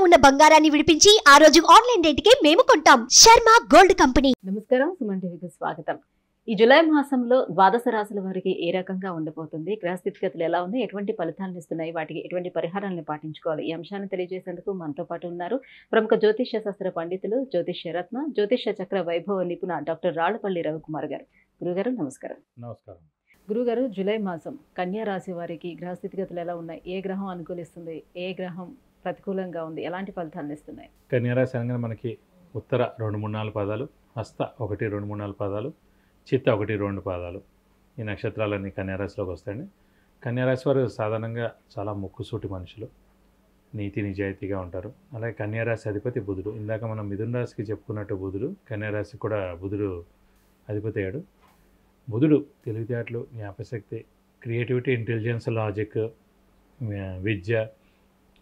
ఉన్న బంగారాన్ని విడిపించి ఆ రోజు ఆన్లైన్ రేటుకే మేము కొంటాం. Sharma gold company. నమస్కారం, సుమన్ టీవీకి స్వాగతం. ఈ జూలై మాసంలో ద్వాదశ రాశుల వారికి ఏ రకంగా ఉండబోతుంది, గ్రహ స్థితిగతులు ఎలా ఉన్నాయి, ఎటువంటి ఫలితాలను ఇస్తున్నాయి, వాటికి ఎటువంటి పరిహారాలను పాటించుకోవాలి, ఈ అంశాన్ని తెలియజేసేందుకు మనతో పాటు ఉన్నారు ప్రముఖ జ్యోతిష్య శాస్త్ర పండితులు, జ్యోతిష్య రత్న, జ్యోతిష్య చక్ర వైభవ నిపుణ డాక్టర్ రాళ్లపల్లి రవికుమార్ గారు. గురుగారు నమస్కారం. నమస్కారం. గురుగారు, జూలై మాసం కన్యా రాశి వారికి గ్రహ స్థితిగతులు ఎలా ఉన్నాయి, ఏ గ్రహం అనుకూలిస్తుంది, ఏ గ్రహం ప్రతికూలంగా ఉంది, ఎలాంటి ఫలితాలను ఇస్తున్నాయి? కన్యా రాశి అనగానే మనకి ఉత్తర 2, 3, 4 పాదాలు, హస్త 1, 2, 3, 4 పాదాలు, చిత్త 1, 2 పాదాలు, ఈ నక్షత్రాలన్నీ కన్యా రాశిలోకి వస్తాయండి. కన్యా రాశి వారు సాధారణంగా చాలా ముక్కుసూటి మనుషులు, నీతి నిజాయితీగా ఉంటారు. అలాగే కన్యా రాశి అధిపతి బుధుడు. ఇందాక మనం మిథున రాశికి చెప్పుకున్నట్టు బుధుడు కన్యా రాశికి కూడా బుధుడు అధిపతి అయ్యాడు. బుధుడు తెలివితేటలు, జ్ఞాపశక్తి, క్రియేటివిటీ, ఇంటెలిజెన్స్, లాజిక్, విద్య,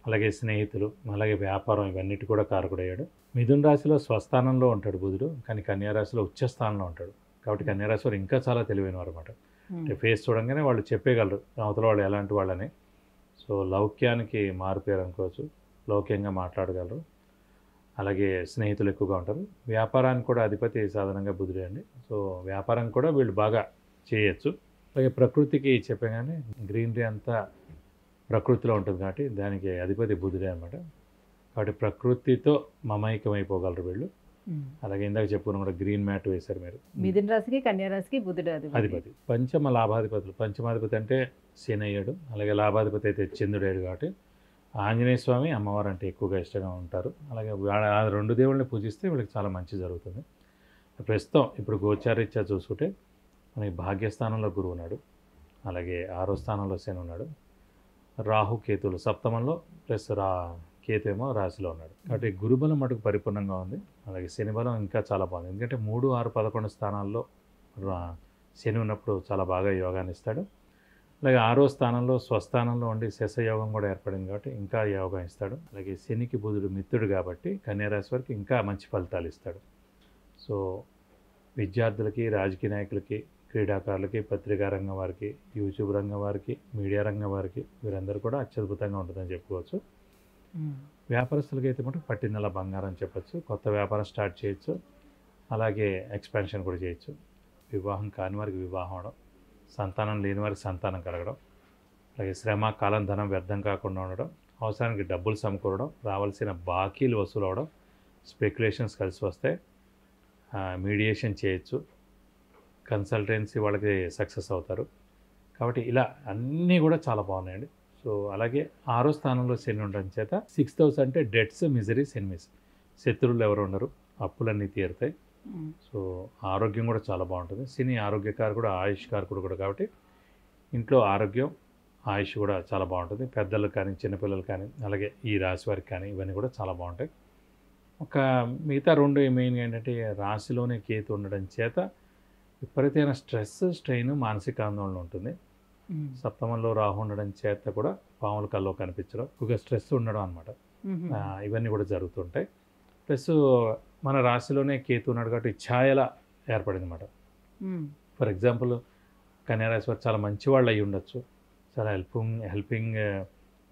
అలాగే స్నేహితులు, అలాగే వ్యాపారం, ఇవన్నిటి కూడా కారకుడయ్యాడు. మిథున రాశిలో స్వస్థానంలో ఉంటాడు బుధుడు, కానీ కన్యా రాశిలో ఉచ్చస్థానంలో ఉంటాడు. కాబట్టి కన్యా రాశి వారు ఇంకా చాలా తెలివైన వారు అనమాట. అంటే ఫేస్ చూడంగానే వాళ్ళు చెప్పేయగలరు అవతల వాళ్ళు ఎలాంటి వాళ్ళని. సో లౌక్యానికి మారుపేరు అనుకోవచ్చు, లౌక్యంగా మాట్లాడగలరు. అలాగే స్నేహితులు ఎక్కువగా ఉంటారు. వ్యాపారానికి కూడా అధిపతి సాధారణంగా బుధుడే అండి. సో వ్యాపారం కూడా వీళ్ళు బాగా చేయొచ్చు. అలాగే ప్రకృతికి చెప్పగానే గ్రీనరీ అంతా ప్రకృతిలో ఉంటుంది కాబట్టి దానికి అధిపతి బుధుడే అనమాట. కాబట్టి ప్రకృతితో మమైకమైపోగలరు వీళ్ళు. అలాగే ఇందాక చెప్పుకున్న కూడా గ్రీన్ మ్యాట్ వేశారు మీరు. మిథున రాశికి కన్యా రాశికి బుధుడు అధిపతి. పంచమ లాభాధిపతులు, పంచమాధిపతి అంటే శని అయ్యాడు, అలాగే లాభాధిపతి అయితే చంద్రుడు అయ్యాడు. కాబట్టి ఆంజనేయ స్వామి, అమ్మవారు అంటే ఎక్కువగా ఇష్టంగా ఉంటారు. అలాగే ఆ 2 దేవుళ్ళని పూజిస్తే వీళ్ళకి చాలా మంచి జరుగుతుంది. ప్రస్తుతం ఇప్పుడు గోచారీత్యా చూసుకుంటే మనకి భాగ్యస్థానంలో గురువు ఉన్నాడు, అలాగే 6వ స్థానంలో శని ఉన్నాడు, రాహు కేతువులు సప్తమంలో, ప్లస్ కేతు ఏమో రాశిలో ఉన్నాడు. కాబట్టి గురుబలం మటుకు పరిపూర్ణంగా ఉంది. అలాగే శని బలం ఇంకా చాలా బాగుంది. ఎందుకంటే 3, 6, 11 స్థానాల్లో శని ఉన్నప్పుడు చాలా బాగా యోగాన్ని ఇస్తాడు. అలాగే 6వ స్థానంలో స్వస్థానంలో ఉండి శశయోగం కూడా ఏర్పడింది కాబట్టి ఇంకా యోగం ఇస్తాడు. అలాగే శనికి బుధుడు మిత్రుడు కాబట్టి కన్యా రాశి వారికి ఇంకా మంచి ఫలితాలు ఇస్తాడు. సో విద్యార్థులకి, రాజకీయ నాయకులకి, క్రీడాకారులకి, పత్రికా రంగం వారికి, యూట్యూబ్ రంగం వారికి, మీడియా రంగం వారికి, వీరందరూ కూడా అత్యద్భుతంగా ఉంటుందని చెప్పుకోవచ్చు. వ్యాపారస్తులకి అయితే మటు పట్టినలా బంగారం చెప్పచ్చు. కొత్త వ్యాపారం స్టార్ట్ చేయొచ్చు, అలాగే ఎక్స్పాన్షన్ కూడా చేయొచ్చు. వివాహం కాని వారికి వివాహం అవడం, సంతానం లేని వారికి సంతానం కలగడం, అలాగే శ్రమ, కాలం, ధనం వ్యర్థం కాకుండా ఉండడం, అవసరానికి డబ్బులు సమకూరడం, రావాల్సిన బాకీలు వసూలు అవడం, స్పెక్యులేషన్స్ కలిసి వస్తాయి, మీడియేషన్ చేయొచ్చు, కన్సల్టెన్సీ వాళ్ళకి సక్సెస్ అవుతారు. కాబట్టి ఇలా అన్నీ కూడా చాలా బాగున్నాయండి. సో అలాగే 6వ స్థానంలో శని ఉండడం చేత 6th హౌస్ అంటే డెట్స్, మిజరీస్, ఎనిమీస్, శత్రువులు ఎవరు ఉండరు, అప్పులన్నీ తీరుతాయి. సో ఆరోగ్యం కూడా చాలా బాగుంటుంది. శని ఆరోగ్యకారకుడు, ఆయుష్కారకుడు కూడా కాబట్టి ఇంట్లో ఆరోగ్యం, ఆయుష్ కూడా చాలా బాగుంటుంది. పెద్దలు కానీ, చిన్నపిల్లలు కానీ, అలాగే ఈ రాశి వారికి కానీ ఇవన్నీ కూడా చాలా బాగుంటాయి. ఒక మిగతా 2 మెయిన్గా ఏంటంటే రాశిలోనే కేతు ఉండడం చేత విపరీతమైన స్ట్రెస్, స్ట్రెయిన్, మానసిక ఆందోళన ఉంటుంది. సప్తమంలో రాహు ఉండడం చేత కూడా పాముల కల్లో కనిపించడం, ఎక్కువగా స్ట్రెస్ ఉండడం అనమాట. ఇవన్నీ కూడా జరుగుతుంటాయి. ప్లస్ మన రాశిలోనే కేతు ఉన్నాడు కాబట్టి ఛాయల ఏర్పడింది అనమాట. ఫర్ ఎగ్జాంపుల్ కన్యా రాశి వారు చాలా మంచి వాళ్ళు అయి ఉండొచ్చు, చాలా హెల్పింగ్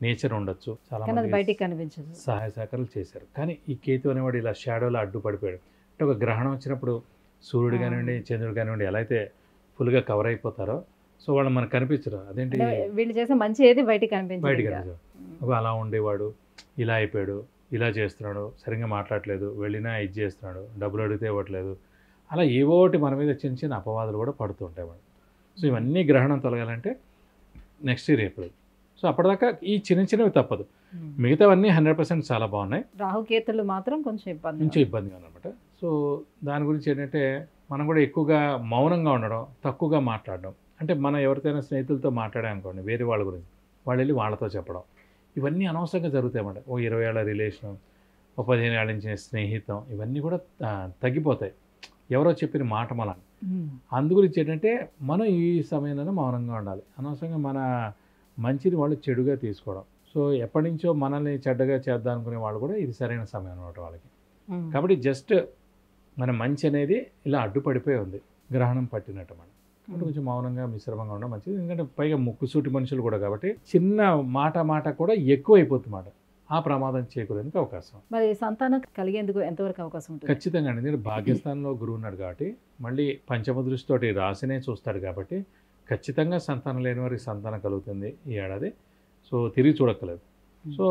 నేచర్ ఉండొచ్చు, చాలా బయటికి కనిపించదు, సహాయ సహకారాలు చేశారు. కానీ ఈ కేతు అనేవాడు ఇలా షాడోలో అడ్డుపడిపోయాడు. అంటే ఒక గ్రహణం వచ్చినప్పుడు సూర్యుడు కానివ్వండి, చంద్రుడు కానివ్వండి ఎలా అయితే ఫుల్గా కవర్ అయిపోతారో, సో వాళ్ళు మనకు కనిపించరు. అదేంటి వీళ్ళు చేసే మంచి ఏది బయటికి కనిపించదు. అలా ఉండేవాడు ఇలా అయిపోయాడు, ఇలా చేస్తున్నాడు, సరిగ్గా మాట్లాడలేదు, వెళ్ళినా ఇది చేస్తున్నాడు, డబ్బులు అడిగితే ఇవ్వట్లేదు, అలా ఏవోటి మన మీద చిన్న చిన్న అపవాదులు కూడా పడుతుంటాయి మనం. సో ఇవన్నీ గ్రహణం తొలగాలంటే నెక్స్ట్ ఇయర్ ఏప్రిల్. సో అప్పటిదాకా ఈ చిన్నవి తప్పదు, మిగతావన్నీ 100% చాలా బాగున్నాయి. రాహుకేతులు మాత్రం కొంచెం ఇబ్బందిగా అనమాట. సో దాని గురించి ఏంటంటే మనం కూడా ఎక్కువగా మౌనంగా ఉండడం, తక్కువగా మాట్లాడడం. అంటే మనం ఎవరితోనైనా స్నేహితులతో మాట్లాడామనుకోండి వేరే వాళ్ళ గురించి, వాళ్ళు వెళ్ళి వాళ్ళతో చెప్పడం, ఇవన్నీ అనవసరంగా జరుగుతాయన్నమాట. ఓ 20 ఏళ్ల రిలేషన్, ఓ 15 ఏళ్ళ నుంచి స్నేహితం, ఇవన్నీ కూడా తగ్గిపోతాయి ఎవరో చెప్పిన మాట మన. అందుగురించి ఏంటంటే మనం ఈ సమయంలోనే మౌనంగా ఉండాలి. అనవసరంగా మన మంచిని వాళ్ళు చెడుగా తీసుకోవడం. సో ఎప్పటి నుంచో మనల్ని చెడ్డగా చేద్దాం అనుకునే వాళ్ళు కూడా ఇది సరైన సమయం అనమాట వాళ్ళకి. కాబట్టి జస్ట్ మన మంచి అనేది ఇలా అడ్డుపడిపోయి ఉంది, గ్రహణం పట్టినట్టు మనం. అంటే కొంచెం మౌనంగా, మిశ్రమంగా ఉండడం మంచిది. ఎందుకంటే పైగా ముక్కుసూటి మనుషులు కూడా కాబట్టి చిన్న మాట కూడా ఎక్కువ అయిపోతుంది మాట. ఆ ప్రమాదం చేకూరేందుకు అవకాశం. మరి సంతానం కలిగేందుకు ఎంతవరకు అవకాశం ఉంటుంది? ఖచ్చితంగా అండి. ఎందుకంటే భాగ్యస్థానంలో గురువు ఉన్నాడు కాబట్టి మళ్ళీ పంచమ దృష్టితోటి రాశినే చూస్తాడు కాబట్టి ఖచ్చితంగా సంతానం లేని వారికి సంతానం కలుగుతుంది ఈ ఏడాది. సో తిరిగి చూడక్కలేదు. సో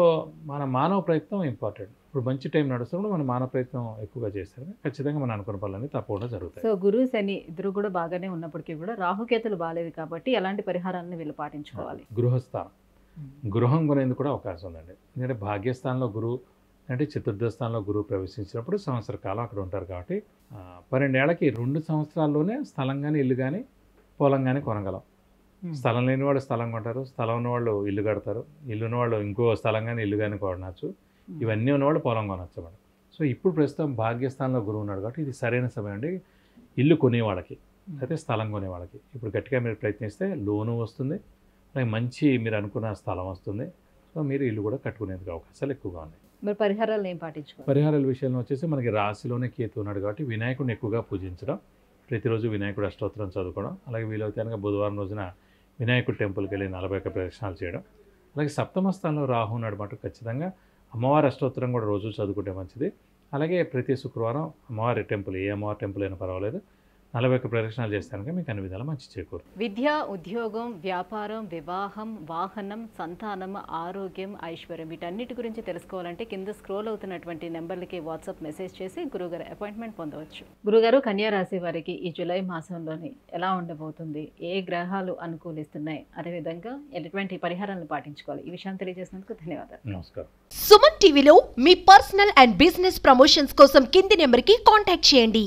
మన మానవ ప్రయత్నం ఇంపార్టెంట్. ఇప్పుడు మంచి టైం నడుస్తున్నప్పుడు మన మానవ ప్రయత్నం ఎక్కువగా చేస్తారు ఖచ్చితంగా మన అనుకున్న పనులన్నీ తప్పకుండా జరుగుతాయి. సో గురు శని ఇద్దరు కూడా బాగానే ఉన్నప్పటికీ కూడా రాహుకేతులు బాగాలేదు కాబట్టి ఎలాంటి పరిహారాలను వీళ్ళు పాటించుకోవాలి? గృహస్థానం, గృహం కొనేందుకు కూడా అవకాశం ఉందండి. ఎందుకంటే భాగ్యస్థానంలో గురువు అంటే చతుర్థ స్థానంలో గురువు ప్రవేశించినప్పుడు సంవత్సర కాలం అక్కడ ఉంటారు కాబట్టి 12 ఏళ్ళకి 2 సంవత్సరాల్లోనే స్థలం కానీ ఇల్లు కానీ పొలం కానీ కొనగలం. స్థలం లేని వాళ్ళు స్థలం కొంటారు, స్థలం ఉన్నవాళ్ళు ఇల్లు కడతారు, ఇల్లు ఉన్నవాళ్ళు ఇంకో స్థలం కానీ ఇల్లు కానీ కొనవచ్చు, ఇవన్నీ ఉన్నవాళ్ళు పొలం కొనవచ్చు అన్నమాట. సో ఇప్పుడు ప్రస్తుతం భాగ్యస్థానంలో గురువు ఉన్నాడు కాబట్టి ఇది సరైన సమయం అండి ఇల్లు కొనేవాళ్ళకి, అయితే స్థలం కొనేవాళ్ళకి. ఇప్పుడు గట్టిగా మీరు ప్రయత్నిస్తే లోను వస్తుంది, అలాగే మంచి మీరు అనుకున్న స్థలం వస్తుంది. సో మీరు ఇల్లు కూడా కట్టుకునేందుకు అవకాశాలు ఎక్కువగా ఉన్నాయి. మరి పరిహారాలు ఏం పాటించుకోవాలి? పరిహారాల విషయంలో వచ్చేసి మనకి రాశిలోనే కేతు ఉన్నాడు కాబట్టి వినాయకుడిని ఎక్కువగా పూజించడం, ప్రతిరోజు వినాయకుడు అష్టోత్తరం చదువుకోవడం, అలాగే వీలైతే కనుక బుధవారం రోజున వినాయకుడి టెంపుల్కి వెళ్ళి 41 ప్రదక్షిణాలు చేయడం, అలాగే సప్తమ స్థానంలో రాహు ఉన్నాడు మాట ఖచ్చితంగా అమ్మవారి అష్టోత్తరం కూడా రోజు చదువుకుంటే మంచిది. అలాగే ప్రతి శుక్రవారం అమ్మవారి టెంపుల్, ఏ అమ్మవారి టెంపుల్ అయినా పర్వాలేదు, 41 ప్రదక్షిణాలు చేస్తానికి మీకు అన్ని విధాలు మంచి చేకూరు. విద్య, ఉద్యోగం, వ్యాపారం, వివాహం, వాహనం, సంతానం, ఆరోగ్యం, ఐశ్వర్యం వీటన్నిటి గురించి తెలుసుకోవాలంటే కింద స్క్రోల్ అవుతున్నటువంటి నెంబర్లకి వాట్సాప్ మెసేజ్ చేసి గురుగారు అపాయింట్మెంట్ పొందవచ్చు. గురుగారు, కన్యా రాశి వారికి ఈ జూలై మాసంలోని ఎలా ఉండబోతుంది, ఏ గ్రహాలు అనుకూలిస్తున్నాయి, అదేవిధంగా ఎటువంటి పరిహారాలను పాటించుకోవాలి, ఈ విషయాన్ని తెలియజేసినందుకు ధన్యవాదాలు. నమస్కారం. సుమన్ టీవీలో మీ పర్సనల్ అండ్ బిజినెస్ ప్రమోషన్స్ కోసం కింది నెంబర్కి కాంటాక్ట్ చేయండి.